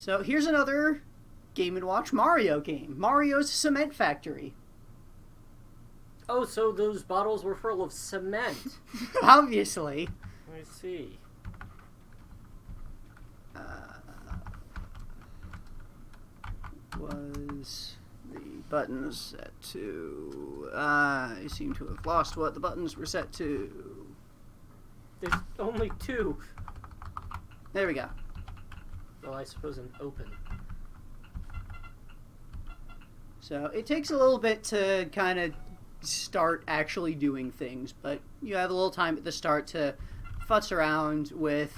So here's another Game & Watch Mario game. Mario's Cement Factory. Oh, so those bottles were full of cement. Obviously. I see. Was the buttons set to... I seem to have lost what the buttons were set to. There's only two. There we go. Well, I suppose an open. So it takes a little bit to kind of start actually doing things, but you have a little time at the start to futz around with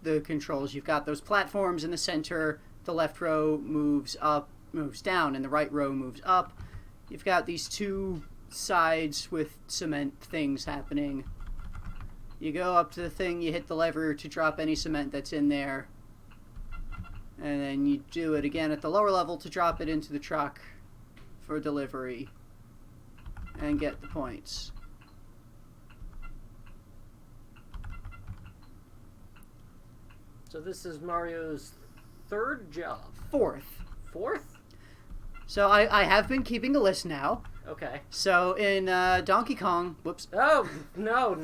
the controls. You've got those platforms in the center. The left row moves up, moves down, and the right row moves up. You've got these two sides with cement things happening. You go up to the thing, you hit the lever to drop any cement that's in there. And then you do it again at the lower level to drop it into the truck for delivery and get the points. So this is Mario's third job. Fourth. Fourth? So I have been keeping a list now. Okay. So in Donkey Kong, whoops. Oh, no,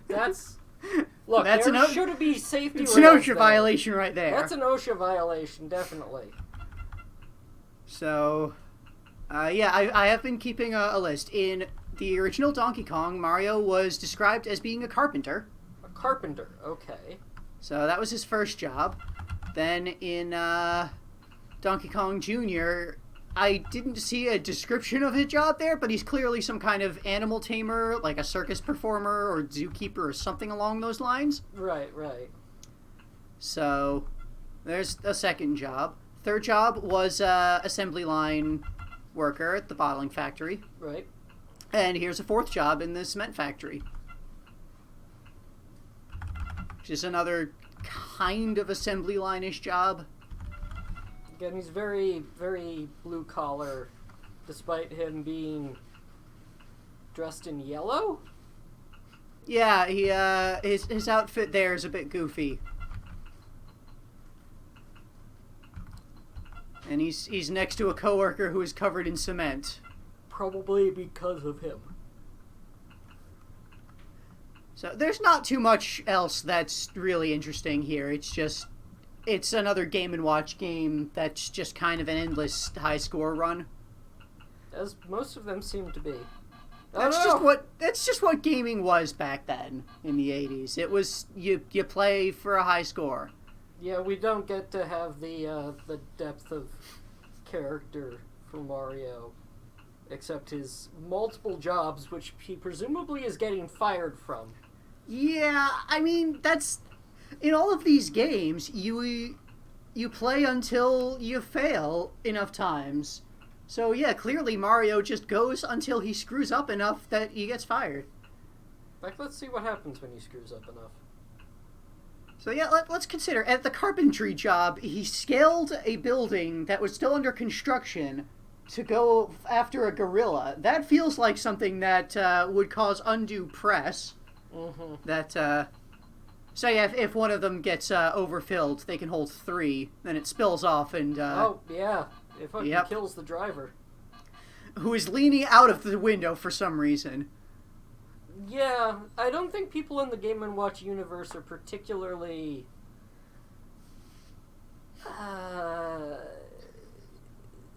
that's... Look, That's there should be safety It's an rails OSHA there. violation right there. That's an OSHA violation, definitely. So, yeah, I have been keeping a list. In the original Donkey Kong, Mario was described as being a carpenter. A carpenter, okay. So that was his first job. Then in Donkey Kong Jr., I didn't see a description of his job there, but he's clearly some kind of animal tamer, like a circus performer or zookeeper or something along those lines. Right. So there's a second job. Third job was assembly line worker at the bottling factory. Right. And here's a fourth job in the cement factory, which is another kind of assembly line-ish job. Again, he's very, very blue-collar, despite him being dressed in yellow? Yeah, his outfit there is a bit goofy. And he's next to a coworker who is covered in cement. Probably because of him. So there's not too much else that's really interesting here. It's another Game & Watch game that's just kind of an endless high score run. As most of them seem to be. That's just what gaming was back then in the 80s. It was you play for a high score. Yeah, we don't get to have the depth of character for Mario, except his multiple jobs, which he presumably is getting fired from. Yeah, I mean, that's... In all of these games, you play until you fail enough times. So yeah, clearly Mario just goes until he screws up enough that he gets fired. Like, let's see what happens when he screws up enough. So yeah, let's consider. At the carpentry job, he scaled a building that was still under construction to go after a gorilla. That feels like something that would cause undue press. Mm-hmm. That... So yeah, if one of them gets overfilled, they can hold 3. Then it spills off and... oh, yeah. It fucking kills the driver. Who is leaning out of the window for some reason. Yeah, I don't think people in the Game & Watch universe are particularly...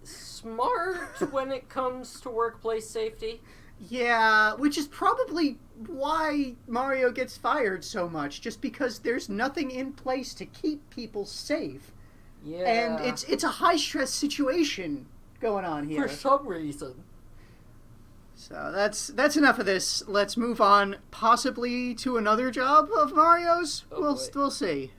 smart when it comes to workplace safety. Yeah, which is probably why Mario gets fired so much, just because there's nothing in place to keep people safe. Yeah. And it's a high-stress situation going on here. For some reason. So that's enough of this. Let's move on, possibly to another job of Mario's. Oh, We'll see.